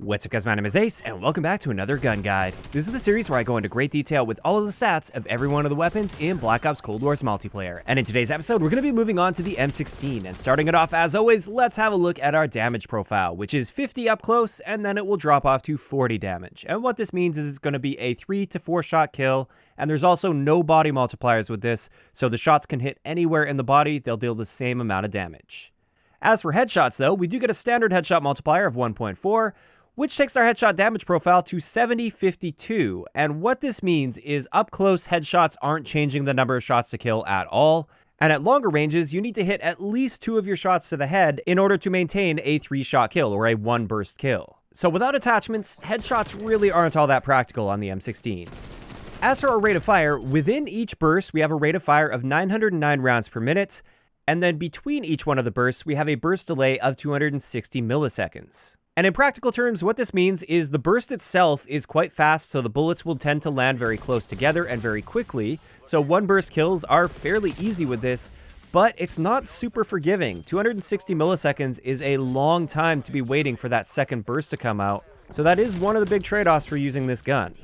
What's up guys, my name is Ace, and welcome back to another gun guide. This is the series where I go into great detail with all of the stats of every one of the weapons in Black Ops Cold War's multiplayer. And in today's episode, we're going to be moving on to the M16, and starting it off as always, let's have a look at our damage profile, which is 50 up close, and then it will drop off to 40 damage. And what this means is it's going to be a 3 to 4 shot kill, and there's also no body multipliers with this, so the shots can hit anywhere in the body, they'll deal the same amount of damage. As for headshots though, we do get a standard headshot multiplier of 1.4, which takes our headshot damage profile to 70-52, and what this means is up close headshots aren't changing the number of shots to kill at all, and at longer ranges you need to hit at least 2 of your shots to the head in order to maintain a 3-shot kill or a 1-burst kill. So without attachments, headshots really aren't all that practical on the M16. As for our rate of fire, within each burst we have a rate of fire of 909 rounds per minute, and then between each one of the bursts we have a burst delay of 260 milliseconds. And in practical terms, what this means is the burst itself is quite fast, so the bullets will tend to land very close together and very quickly, so 1-burst kills are fairly easy with this, but it's not super forgiving. 260 milliseconds is a long time to be waiting for that second burst to come out, so that is one of the big trade-offs for using this gun.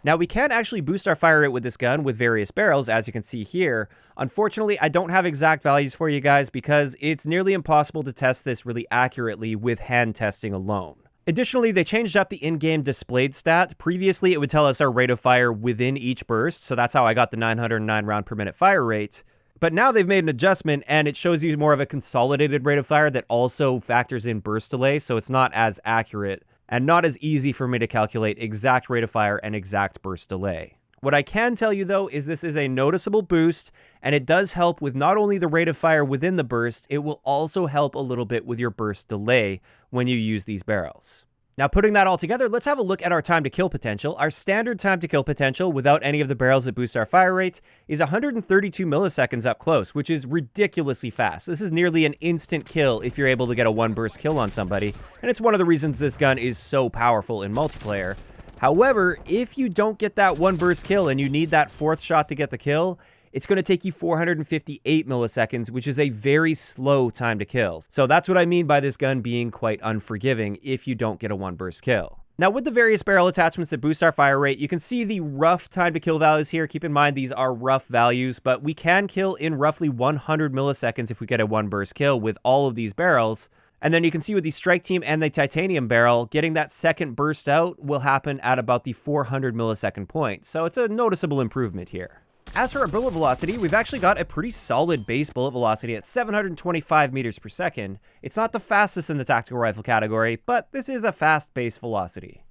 Now, we can actually boost our fire rate with this gun with various barrels, as you can see here. Unfortunately, I don't have exact values for you guys because it's nearly impossible to test this really accurately with hand testing alone. Additionally, they changed up the in-game displayed stat. Previously, it would tell us our rate of fire within each burst, so that's how I got the 909 round per minute fire rate. But now they've made an adjustment, and it shows you more of a consolidated rate of fire that also factors in burst delay, so it's not as accurate and not as easy for me to calculate exact rate of fire and exact burst delay. What I can tell you though is this is a noticeable boost, and it does help with not only the rate of fire within the burst, it will also help a little bit with your burst delay when you use these barrels. Now, putting that all together, let's have a look at our time to kill potential. Our standard time to kill potential without any of the barrels that boost our fire rate is 132 milliseconds up close, which is ridiculously fast. This is nearly an instant kill if you're able to get a 1-burst kill on somebody, and it's one of the reasons this gun is so powerful in multiplayer. However, if you don't get that 1-burst kill and you need that 4th shot to get the kill, it's going to take you 458 milliseconds, which is a very slow time to kill. So that's what I mean by this gun being quite unforgiving if you don't get a 1-burst kill. Now, with the various barrel attachments that boost our fire rate, you can see the rough time to kill values here. Keep in mind these are rough values, but we can kill in roughly 100 milliseconds if we get a 1-burst kill with all of these barrels. And then you can see with the Strike Team and the Titanium barrel, getting that second burst out will happen at about the 400 millisecond point. So it's a noticeable improvement here. As for our bullet velocity, we've actually got a pretty solid base bullet velocity at 725 meters per second. It's not the fastest in the tactical rifle category, but this is a fast base velocity.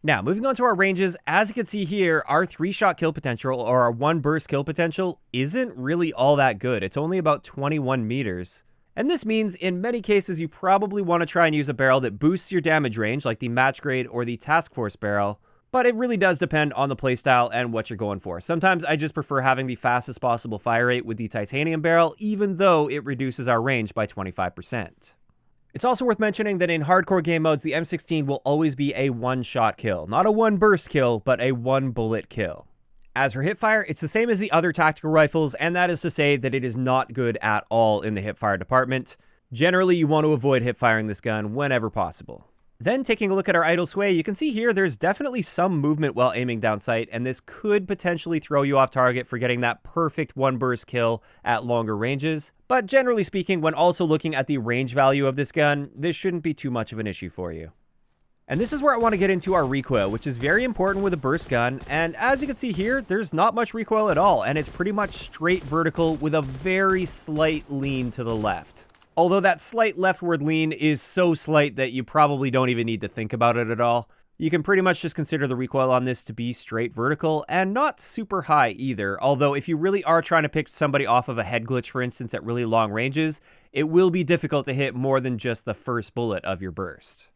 Now, moving on to our ranges, as you can see here, our 3-shot kill potential, or our 1-burst kill potential, isn't really all that good. It's only about 21 meters. And this means, in many cases, you probably want to try and use a barrel that boosts your damage range, like the Match Grade or the Task Force barrel, but it really does depend on the playstyle and what you're going for. Sometimes I just prefer having the fastest possible fire rate with the Titanium barrel, even though it reduces our range by 25%. It's also worth mentioning that in hardcore game modes, the M16 will always be a 1-shot kill. Not a 1-burst kill, but a 1-bullet kill. As for Hipfire, it's the same as the other tactical rifles, and that is to say that it is not good at all in the Hipfire department. Generally, you want to avoid hipfiring this gun whenever possible. Then, taking a look at our idle sway, you can see here there's definitely some movement while aiming down sight, and this could potentially throw you off target for getting that perfect 1-burst kill at longer ranges. But generally speaking, when also looking at the range value of this gun, this shouldn't be too much of an issue for you. And this is where I want to get into our recoil, which is very important with a burst gun, and as you can see here, there's not much recoil at all, and it's pretty much straight vertical with a very slight lean to the left. Although that slight leftward lean is so slight that you probably don't even need to think about it at all. You can pretty much just consider the recoil on this to be straight vertical and not super high either. Although if you really are trying to pick somebody off of a head glitch, for instance, at really long ranges, it will be difficult to hit more than just the first bullet of your burst.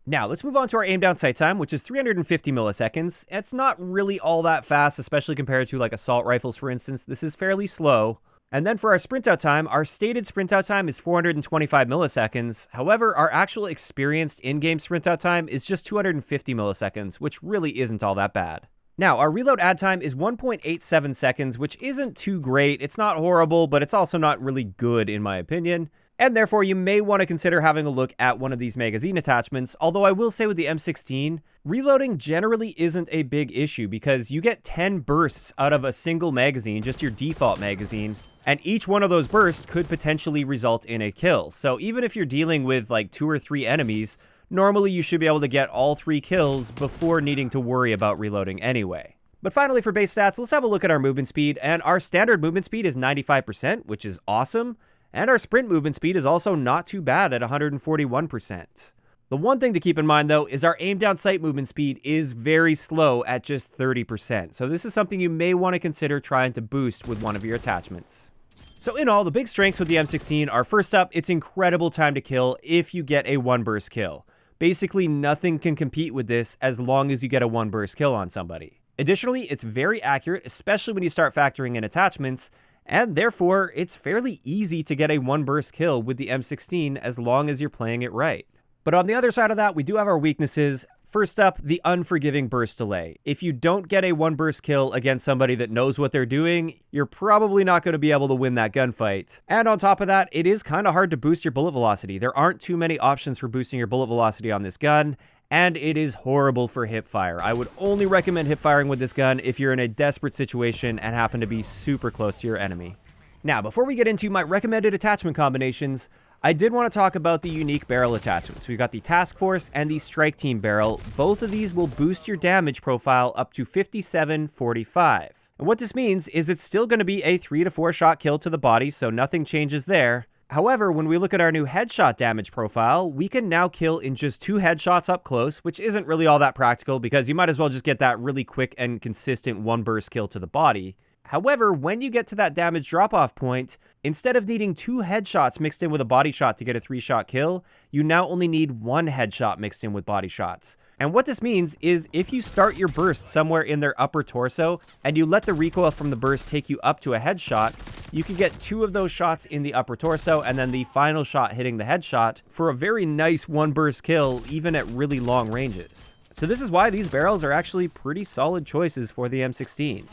Now, let's move on to our aim down sight time, which is 350 milliseconds. It's not really all that fast, especially compared to like assault rifles, for instance. This is fairly slow. And then for our sprint out time, our stated sprint out time is 425 milliseconds. However, our actual experienced in-game sprint out time is just 250 milliseconds, which really isn't all that bad. Now, our reload add time is 1.87 seconds, which isn't too great. It's not horrible, but it's also not really good in my opinion. And therefore, you may want to consider having a look at one of these magazine attachments, although I will say with the M16, reloading generally isn't a big issue because you get 10 bursts out of a single magazine, just your default magazine, and each one of those bursts could potentially result in a kill. So even if you're dealing with like 2 or 3 enemies, normally you should be able to get all 3 kills before needing to worry about reloading anyway. But finally, for base stats, let's have a look at our movement speed, and our standard movement speed is 95%, which is awesome. And our sprint movement speed is also not too bad at 141%. The one thing to keep in mind, though, is our aim down sight movement speed is very slow at just 30%. So this is something you may want to consider trying to boost with one of your attachments. So in all, the big strengths with the M16 are, first up, it's incredible time to kill if you get a 1-burst kill. Basically, nothing can compete with this as long as you get a 1-burst kill on somebody. Additionally, it's very accurate, especially when you start factoring in attachments, and therefore, it's fairly easy to get a 1-burst kill with the M16 as long as you're playing it right. But on the other side of that, we do have our weaknesses. First up, the unforgiving burst delay. If you don't get a 1-burst kill against somebody that knows what they're doing, you're probably not going to be able to win that gunfight. And on top of that, it is kind of hard to boost your bullet velocity. There aren't too many options for boosting your bullet velocity on this gun, and it is horrible for hipfire. I would only recommend hipfiring with this gun if you're in a desperate situation and happen to be super close to your enemy. Now, before we get into my recommended attachment combinations, I did want to talk about the unique barrel attachments. We've got the Task Force and the Strike Team barrel. Both of these will boost your damage profile up to 5745. And what this means is it's still going to be a 3 to 4 shot kill to the body, so nothing changes there. However, when we look at our new headshot damage profile, we can now kill in just 2 headshots up close, which isn't really all that practical because you might as well just get that really quick and consistent 1-burst kill to the body. However, when you get to that damage drop-off point, instead of needing 2 headshots mixed in with a body shot to get a 3-shot kill, you now only need 1 headshot mixed in with body shots. And what this means is if you start your burst somewhere in their upper torso and you let the recoil from the burst take you up to a headshot, you can get 2 of those shots in the upper torso and then the final shot hitting the headshot for a very nice 1-burst kill even at really long ranges. So this is why these barrels are actually pretty solid choices for the M16.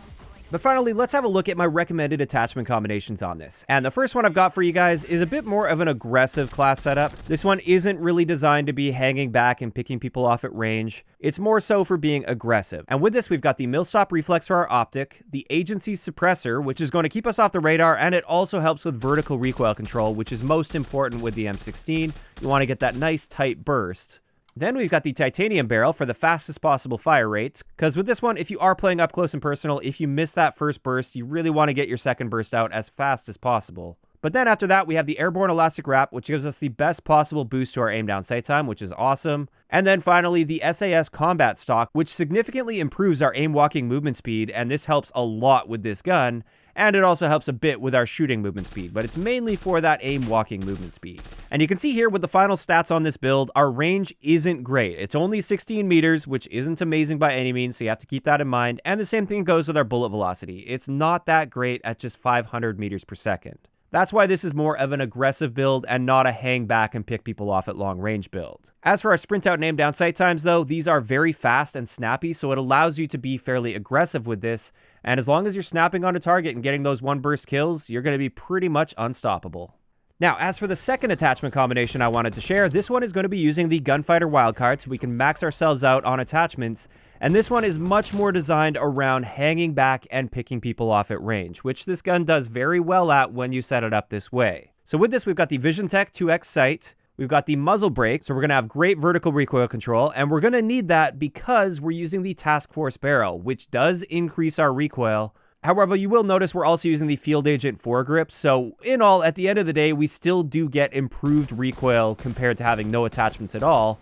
But finally, let's have a look at my recommended attachment combinations on this. And the first one I've got for you guys is a bit more of an aggressive class setup. This one isn't really designed to be hanging back and picking people off at range. It's more so for being aggressive. And with this, we've got the Millstop Reflex for our optic, the Agency Suppressor, which is going to keep us off the radar, and it also helps with vertical recoil control, which is most important with the M16. You want to get that nice tight burst. Then we've got the titanium barrel for the fastest possible fire rates, because with this one, if you are playing up close and personal, if you miss that first burst, you really want to get your second burst out as fast as possible. But then after that, we have the airborne elastic wrap, which gives us the best possible boost to our aim down sight time, which is awesome. And then finally, the SAS combat stock, which significantly improves our aim walking movement speed, and this helps a lot with this gun. And it also helps a bit with our shooting movement speed, but it's mainly for that aim walking movement speed. And you can see here with the final stats on this build, our range isn't great. It's only 16 meters, which isn't amazing by any means, so you have to keep that in mind. And the same thing goes with our bullet velocity. It's not that great at just 500 meters per second. That's why this is more of an aggressive build and not a hang back and pick people off at long range build. As for our sprint out and aim down sight times though, these are very fast and snappy, so it allows you to be fairly aggressive with this. And as long as you're snapping on a target and getting those 1-burst kills, you're going to be pretty much unstoppable. Now, as for the second attachment combination I wanted to share, this one is going to be using the Gunfighter wildcard so we can max ourselves out on attachments. And this one is much more designed around hanging back and picking people off at range, which this gun does very well at when you set it up this way. So with this, we've got the VisionTech 2X sight. We've got the muzzle brake, so we're going to have great vertical recoil control, and we're going to need that because we're using the Task Force barrel, which does increase our recoil. However, you will notice we're also using the Field Agent foregrip, so in all, at the end of the day, we still do get improved recoil compared to having no attachments at all,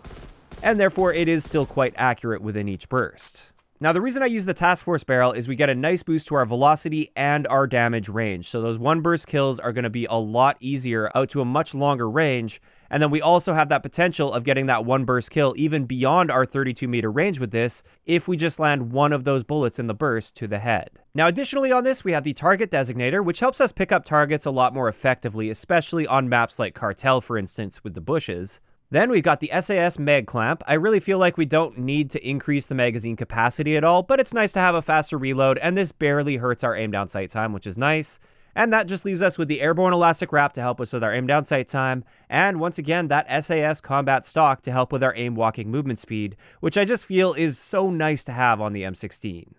and therefore it is still quite accurate within each burst. Now, the reason I use the Task Force barrel is we get a nice boost to our velocity and our damage range, so those 1-burst kills are going to be a lot easier out to a much longer range. And then we also have that potential of getting that 1-burst kill even beyond our 32-meter range with this if we just land one of those bullets in the burst to the head. Now, additionally on this, we have the Target Designator, which helps us pick up targets a lot more effectively, especially on maps like Cartel, for instance, with the bushes. Then we've got the SAS Mag Clamp. I really feel like we don't need to increase the magazine capacity at all, but it's nice to have a faster reload, and this barely hurts our aim down sight time, which is nice. And that just leaves us with the airborne elastic wrap to help us with our aim down sight time, and once again that SAS combat stock to help with our aim walking movement speed, which I just feel is so nice to have on the M16.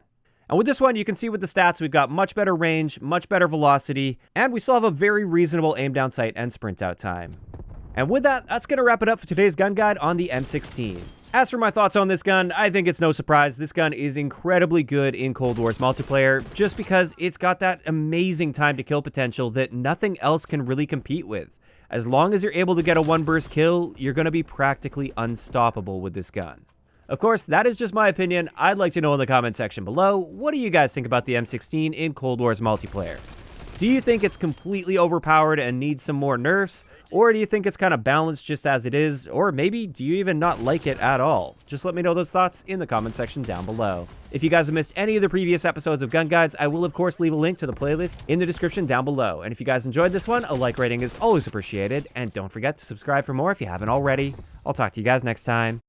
And with this one, you can see with the stats, we've got much better range, much better velocity, and we still have a very reasonable aim down sight and sprint out time. And with that, that's going to wrap it up for today's gun guide on the M16. As for my thoughts on this gun, I think it's no surprise this gun is incredibly good in Cold War's multiplayer just because it's got that amazing time to kill potential that nothing else can really compete with. As long as you're able to get a one burst kill, you're going to be practically unstoppable with this gun. Of course, that is just my opinion. I'd like to know in the comment section below, what do you guys think about the M16 in Cold War's multiplayer? Do you think it's completely overpowered and needs some more nerfs? Or do you think it's kind of balanced just as it is? Or maybe do you even not like it at all? Just let me know those thoughts in the comment section down below. If you guys have missed any of the previous episodes of Gun Guides, I will of course leave a link to the playlist in the description down below. And if you guys enjoyed this one, a like rating is always appreciated. And don't forget to subscribe for more if you haven't already. I'll talk to you guys next time.